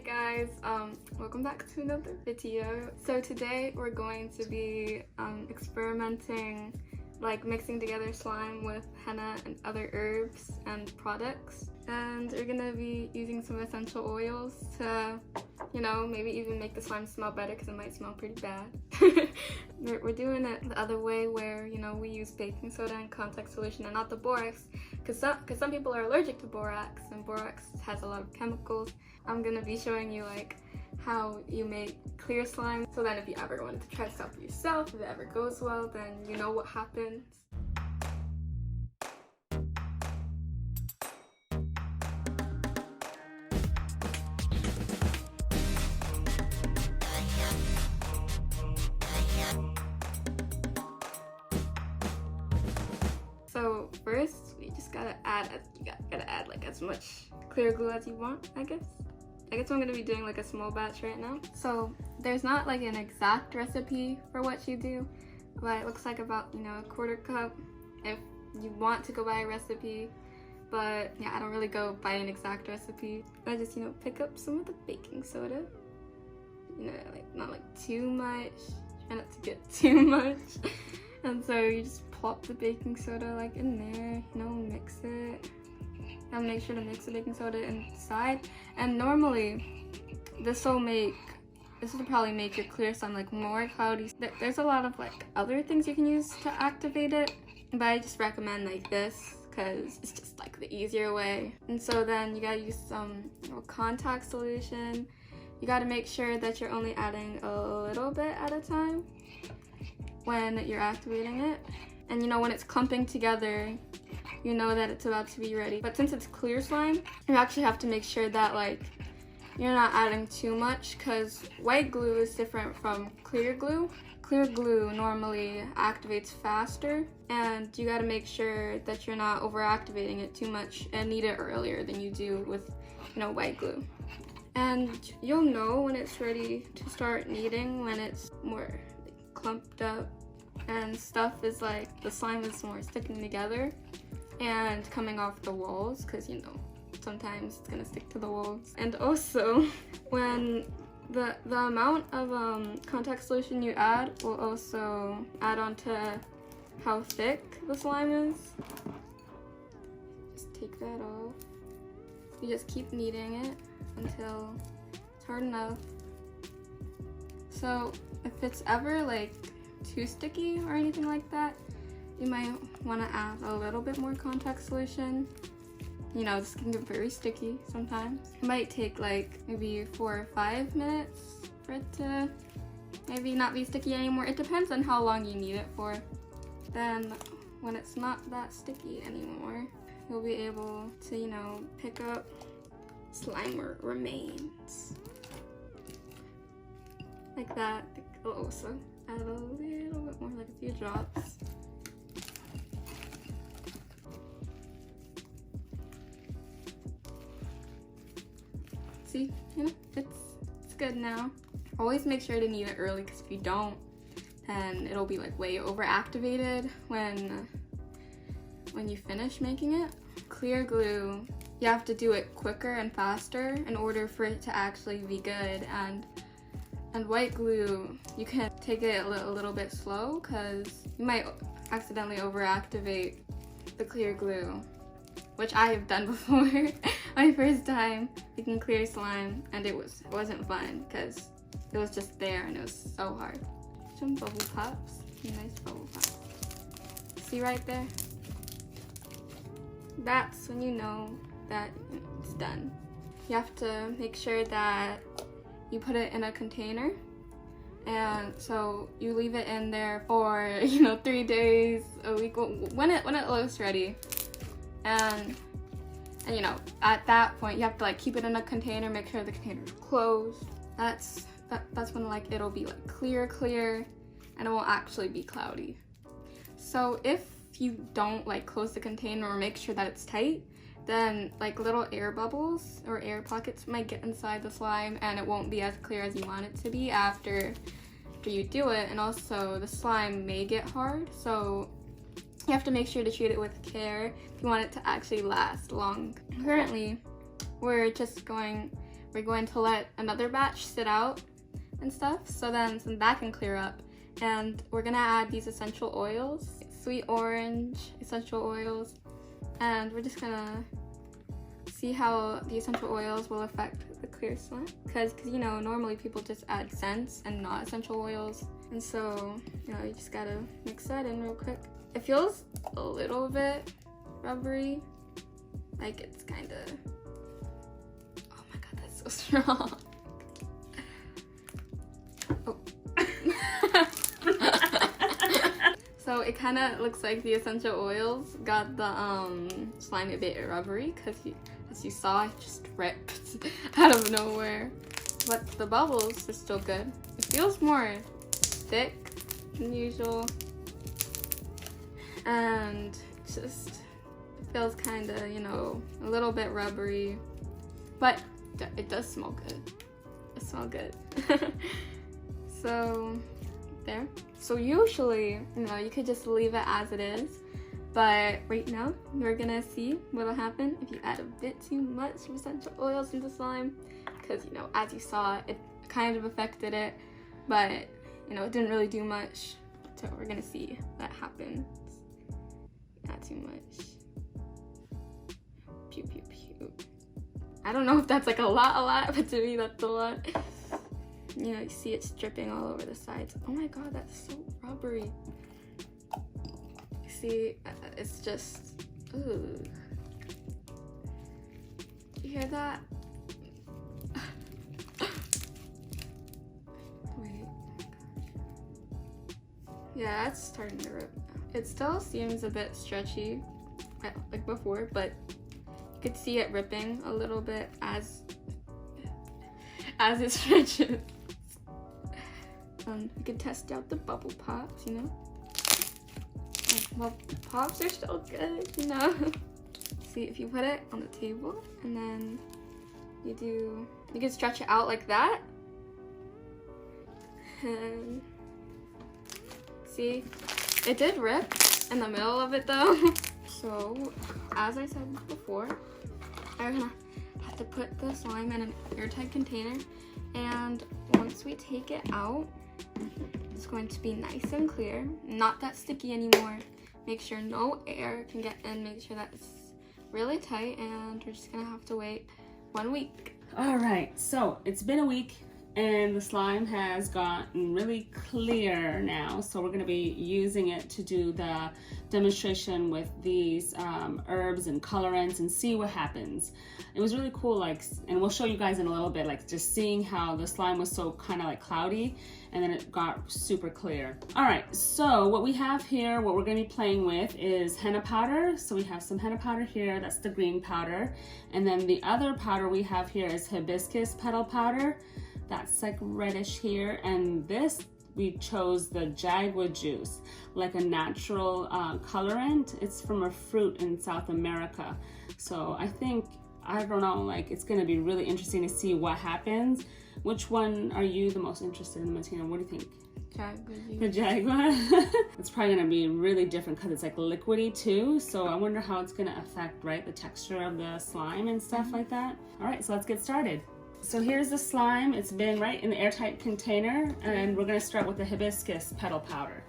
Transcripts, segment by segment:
guys, welcome back to another video. So today we're going to be experimenting, like mixing together slime with henna and other herbs and products, and we're gonna be using some essential oils to, you know, maybe even make the slime smell better because it might smell pretty bad. We're doing it the other way where, you know, we use baking soda and contact solution and not the borax, because some people are allergic to borax, and borax has a lot of chemicals. I'm gonna be showing you like how you make clear slime, so that if you ever wanted to try this out for yourself, if it ever goes well, then you know what happens. So first, we just gotta add like as much clear glue as you want, I guess I'm gonna be doing like a small batch right now. So there's not like an exact recipe for what you do, but it looks like about, you know, a quarter cup if you want to go by a recipe. But yeah, I don't really go by an exact recipe. I just, you know, pick up some of the baking soda, you know, like not like too much, try not to get too much. And so you just plop the baking soda like in there, you know, mix it. And make sure to mix the baking soda inside. And normally, this will probably make your clear slime like more cloudy. There's a lot of like other things you can use to activate it, but I just recommend like this because it's just like the easier way. And so then you gotta use some contact solution. You gotta make sure that you're only adding a little bit at a time when you're activating it. And you know, when it's clumping together, you know that it's about to be ready. But since it's clear slime, you actually have to make sure that like you're not adding too much, because white glue is different from clear glue. Clear glue normally activates faster, and you got to make sure that you're not over activating it too much and knead it earlier than you do with, you know, white glue. And you'll know when it's ready to start kneading when it's more like clumped up and stuff is like, the slime is more sticking together and coming off the walls, because, you know, sometimes it's gonna stick to the walls. And also, when the amount of contact solution you add will also add on to how thick the slime is. Just take that off. You just keep kneading it until it's hard enough. So if it's ever like too sticky or anything like that, you might want to add a little bit more contact solution. You know, this can get very sticky sometimes. It might take like maybe 4 or 5 minutes for it to maybe not be sticky anymore. It depends on how long you need it for. Then when it's not that sticky anymore, you'll be able to, you know, pick up slime remains like that. I'll also add a little bit more, like a few drops. See, you know, it's good now. Always make sure to knead it early, because if you don't, then it'll be like way over activated when you finish making it. Clear glue, you have to do it quicker and faster in order for it to actually be good. And white glue, you can take it a little bit slow, because you might accidentally overactivate the clear glue, which I have done before. My first time making clear slime, and it wasn't fun because it was just there and it was so hard. Some bubble pops, nice bubble pops. See right there? That's when you know that it's done. You have to make sure that you put it in a container, and so you leave it in there for, you know, 3 days, a week, when it looks ready. And you know, at that point you have to like keep it in a container, make sure the container is closed. That's when like it'll be like clear and it won't actually be cloudy. So if you don't like close the container or make sure that it's tight, then like little air bubbles or air pockets might get inside the slime, and it won't be as clear as you want it to be after you do it. And also the slime may get hard, so you have to make sure to treat it with care if you want it to actually last long. Currently, we're we're going to let another batch sit out and stuff, so then that can clear up. And we're gonna add these essential oils, sweet orange essential oils, and we're just gonna see how the essential oils will affect the clear slime. Because you know, normally people just add scents and not essential oils, and so you know, you just gotta mix that in real quick. It feels a little bit rubbery, like it's kind of, oh my god, that's so strong. Oh. So it kind of looks like the essential oils got the slime a bit rubbery, because as you saw, it just ripped out of nowhere. But the bubbles are still good. It feels more thick than usual, and just it feels kind of, you know, a little bit rubbery, but it does smell good. It smells good. So there. So usually, you know, you could just leave it as it is, but right now we're gonna see what'll happen if you add a bit too much essential oils into slime, because you know, as you saw, it kind of affected it, but you know, it didn't really do much. So we're gonna see that happens. Not too much. Pew pew pew. I don't know if that's like a lot, but to me that's a lot. You know, you see it's dripping all over the sides. Oh my god, that's so rubbery. See, it's just, ooh. You hear that? Wait. Yeah, it's starting to rip now. It still seems a bit stretchy, like before, but you could see it ripping a little bit as it stretches. You can test out the bubble pops, you know? Well, pops are still good, you know? See, if you put it on the table and then you can stretch it out like that. And see, it did rip in the middle of it though. So, as I said before, I'm gonna have to put the slime in an airtight container, and once we take it out, it's going to be nice and clear, not that sticky anymore. Make sure no air can get in, make sure that it's really tight, and we're just gonna have to wait 1 week. All right, so it's been a week and the slime has gotten really clear now, so we're going to be using it to do the demonstration with these herbs and colorants and see what happens. It was really cool, like, and we'll show you guys in a little bit, like just seeing how the slime was so kind of like cloudy and then it got super clear. All right, so what we have here, what we're going to be playing with is henna powder. So we have some henna powder here, that's the green powder, and then the other powder we have here is hibiscus petal powder. That's like reddish here, and this we chose the Jagua juice, like a natural colorant. It's from a fruit in South America. So I think, I don't know, like it's gonna be really interesting to see what happens. Which one are you the most interested in, Matinah? What do you think? Jagua. The Jagua? It's probably gonna be really different because it's like liquidy too. So I wonder how it's gonna affect, right, the texture of the slime and stuff like that. All right, so let's get started. So here's the slime. It's been right in the airtight container, and we're gonna start with the hibiscus petal powder.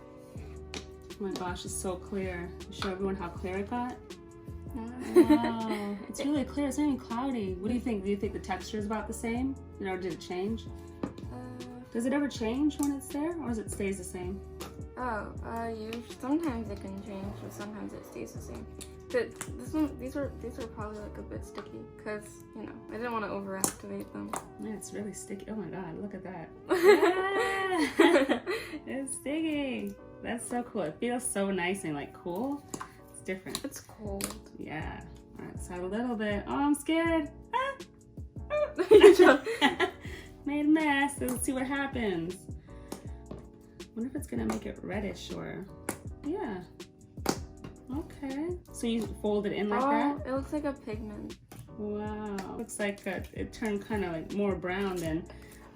Oh my gosh, it's so clear. Show everyone how clear it got. Wow, it's really clear. It's not even cloudy. What do you think? Do you think the texture is about the same, or did it change? Does it ever change when it's there, or does it stays the same? Sometimes it can change, but sometimes it stays the same. But these are probably like a bit sticky because, you know, I didn't want to overactivate them. Man, it's really sticky. Oh my god, look at that. Yeah! It's sticky. That's so cool. It feels so nice and like cool. It's different. It's cold. Yeah. All right, so a little bit. Oh, I'm scared. Made a mess. Let's see what happens. Wonder if it's gonna make it reddish or, yeah. Okay. So you fold it in like that? It looks like a pigment. Wow. Looks like it turned kind of like more brown than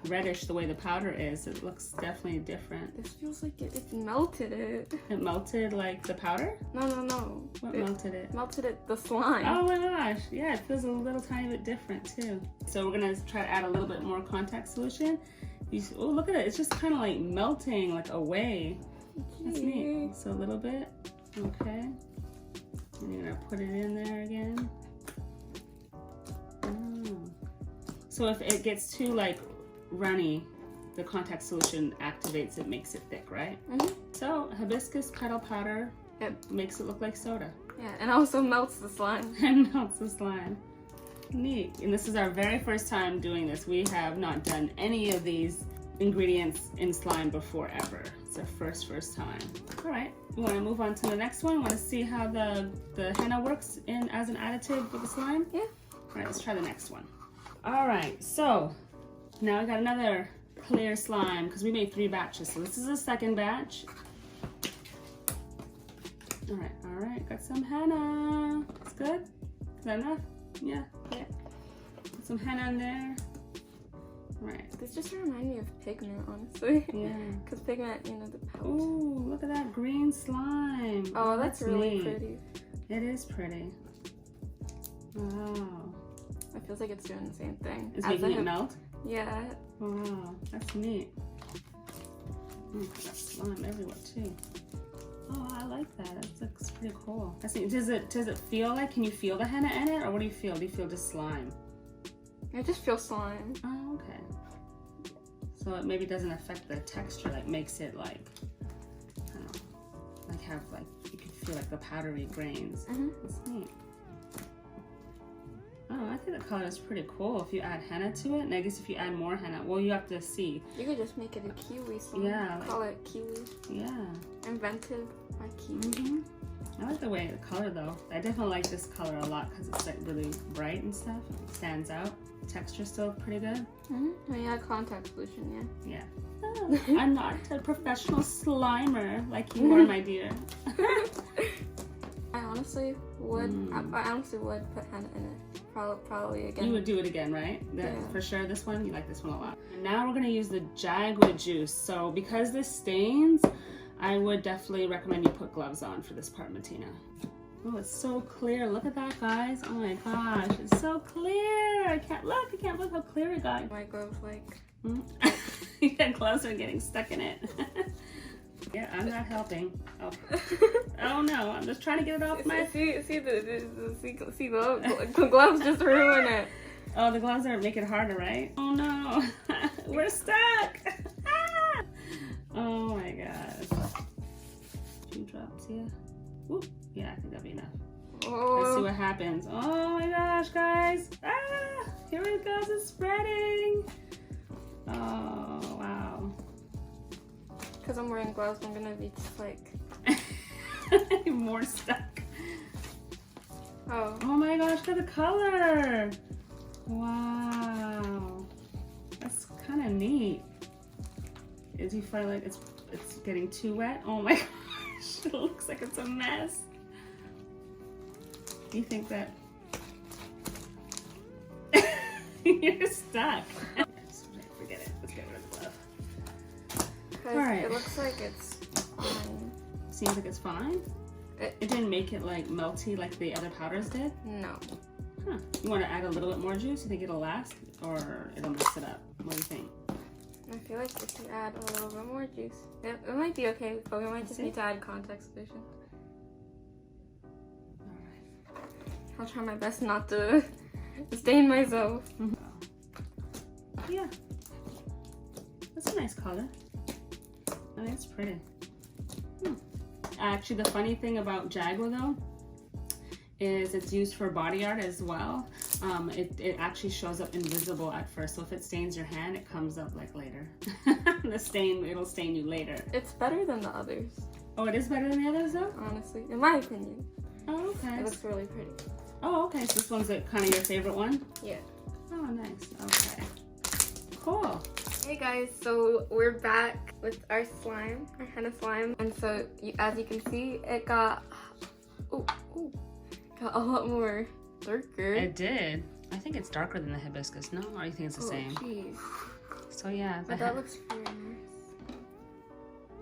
reddish the way the powder is. It looks definitely different. This feels like it melted it. It melted like the powder? No. What melted it? Melted it, the slime. Oh my gosh. Yeah, it feels a little tiny bit different too. So we're gonna try to add a little bit more contact solution. Oh, look at it. It's just kind of like melting like away. That's neat. So a little bit. Okay. And you're gonna put it in there again. Oh. So if it gets too like runny, the contact solution activates it, makes it thick, right? So hibiscus petal powder makes it look like soda. Yeah, and also melts the slime. And melts the slime. Neat. And this is our very first time doing this. We have not done any of these ingredients in slime before ever. It's our first time. All right, you want to move on to the next one? Want to see how the henna works as an additive with the slime? Yeah. All right, let's try the next one. All right, so now I got another clear slime because we made 3 batches. So this is the second batch. All right, got some henna. It's good. Is that enough? Yeah. Put some henna in there. Right. This just reminds me of pigment, honestly. Yeah. Because pigment, you know, the pouch. Ooh, look at that green slime. Oh, that's really neat. pretty. It is pretty. Wow. It feels like it's doing the same thing. It's making it melt? Yeah. Wow, that's neat. Got slime everywhere too. Oh, I like that. That looks pretty cool. That's neat. Does it feel like, can you feel the henna in it, or what do you feel? Do you feel just slime? I just feel slime. Oh, okay. So it maybe doesn't affect the texture, like makes it like, I don't know, like have like, you can feel like the powdery grains. That's neat. Oh, I think the color is pretty cool if you add henna to it. And I guess if you add more henna, well, you have to see. You could just make it a kiwi slime. Yeah. Call it kiwi. Yeah. Invented by kiwi. I like the way the color though. I definitely like this color a lot because it's like really bright and stuff. It stands out. The texture's still pretty good. When you add contact solution, yeah. Oh, I'm not a professional slimer like you are, my dear. I honestly would. I honestly would put henna in it. Probably again. You would do it again, right? Yeah. For sure, this one, you like this one a lot. And now we're gonna use the Jagua juice. So because this stains, I would definitely recommend you put gloves on for this part, Matinah. Oh, it's so clear. Look at that, guys. Oh my gosh, it's so clear. I can't believe how clear it got. My gloves, like. Your gloves are getting stuck in it. Yeah, I'm not helping. Oh. Oh no, I'm just trying to get it off my... See the gloves just ruin it. Oh, the gloves are make it harder, right? Oh no, we're stuck. Oh my gosh. A few drops here. Whoop. Yeah, I think that'll be enough. Oh. Let's see what happens. Oh my gosh, guys. Here it goes, it's spreading. Oh, wow. Because I'm wearing gloves, I'm gonna be just like... More stuck. Oh. Oh my gosh, look at the color. Wow. That's kind of neat. Do you feel like it's getting too wet? Oh my gosh, it looks like it's a mess. Do you think that... You're stuck. Forget it. Let's get rid of the glove. Because it looks like it's fine. Seems like it's fine? It didn't make it like melty like the other powders did? No. Huh. You want to add a little bit more juice? You think it'll last? Or it'll mess it up? What do you think? I feel like if you add a little bit more juice, it might be okay, but we might just need to add contact solution. Alright. I'll try my best not to stain myself. Yeah. That's a nice color. I mean, it's pretty. Actually, the funny thing about Jagua though is it's used for body art as well. It actually shows up invisible at first, so if it stains your hand, it comes up like later. It'll stain you later. It's better than the others. Oh, it is better than the others though? Honestly, in my opinion. Oh, okay. It looks really pretty. Oh, okay. So this one's kind of your favorite one? Yeah. Oh, nice. Okay. Cool. Hey guys, so we're back with our slime, our henna slime, and so as you can see, it got a lot more darker. It did. I think it's darker than the hibiscus. No, or you think it's the same? Geez. So yeah, but that looks very nice.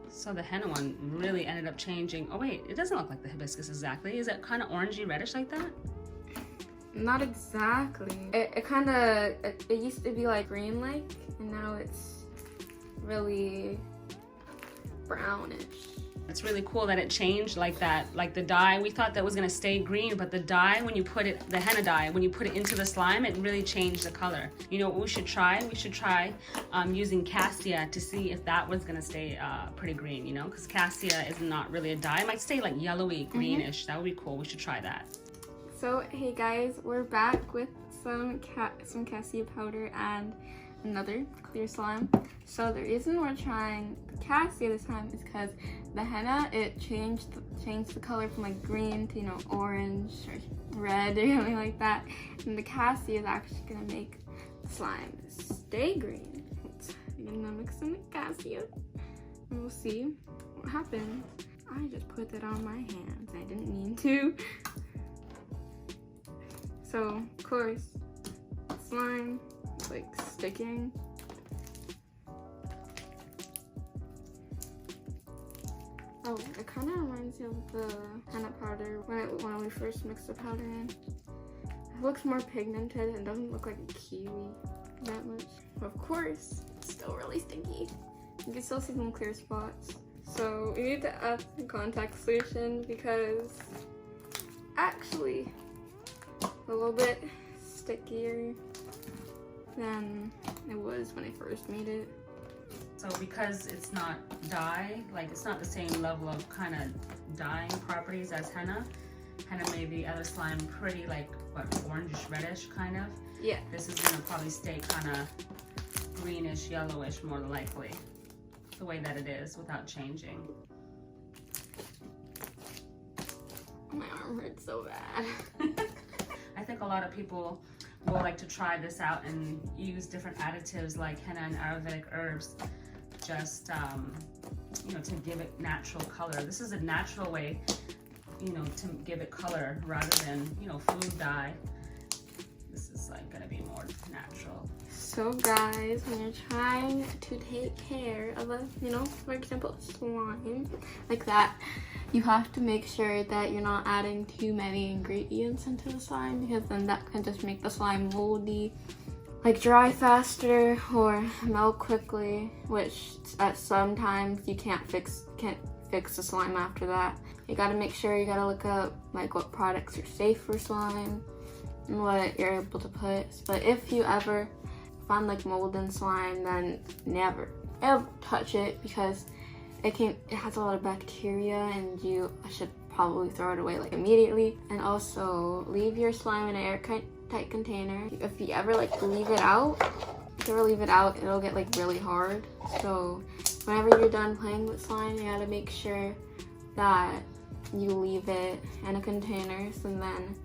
So the henna one really ended up changing. Oh wait, it doesn't look like the hibiscus exactly. Is it kind of orangey reddish like that? Not exactly. It kind of, it used to be like green like, and now it's really brownish. It's really cool that it changed like that. Like the dye, we thought that was gonna stay green, but the dye, when you put it, the henna dye, when you put it into the slime, it really changed the color. You know what we should try? We should try using Cassia to see if that was gonna stay pretty green, you know? Because Cassia is not really a dye. It might stay like yellowy, greenish. That would be cool. We should try that. So, hey guys, we're back with some Cassia powder and another clear slime. So the reason we're trying Cassia this time is because the henna, it changed the color from like green to, you know, orange or red or something like that. And the Cassia is actually gonna make the slime stay green. I'm gonna mix in the Cassia and we'll see what happens. I just put that on my hands. I didn't mean to. So, of course, slime is like sticking. Oh, it kind of reminds me of the henna powder when we first mixed the powder in. It looks more pigmented and doesn't look like a kiwi that much. But of course, it's still really sticky. You can still see some clear spots. So we need to add some contact solution because actually a little bit stickier than it was when I first made it. So because it's not dye, like it's not the same level of kind of dyeing properties as henna. Henna made the other slime pretty like, what, orangish reddish kind of? Yeah. This is gonna probably stay kind of greenish, yellowish more likely. The way that it is without changing. My arm hurts so bad. I think a lot of people will like to try this out and use different additives like henna and Ayurvedic herbs, just you know, to give it natural color. This is a natural way, you know, to give it color rather than, you know, food dye. This is like gonna be more natural. So guys, when you're trying to take care of a, you know, for example, slime like that, you have to make sure that you're not adding too many ingredients into the slime, because then that can just make the slime moldy, like dry faster or melt quickly, which at sometimes you can't fix the slime after that. You gotta make sure, you gotta look up like what products are safe for slime and what you're able to put. But if you ever find like mold in slime, then never ever touch it, because it has a lot of bacteria and you should probably throw it away like immediately. And also leave your slime in an airtight container. If you ever like leave it out, it'll get like really hard. So whenever you're done playing with slime, you gotta make sure that you leave it in a container so then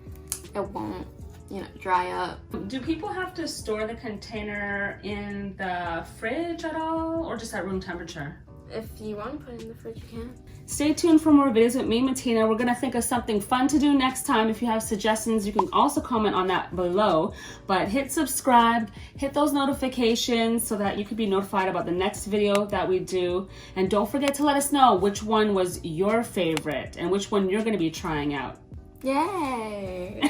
it won't, you know, dry up. Do people have to store the container in the fridge at all, or just at room temperature? If you want to put it in the fridge, you can. Stay tuned for more videos with me and Matinah. We're gonna think of something fun to do next time. If you have suggestions, you can also comment on that below. But hit subscribe, hit those notifications so that you can be notified about the next video that we do. And don't forget to let us know which one was your favorite and which one you're gonna be trying out. Yay!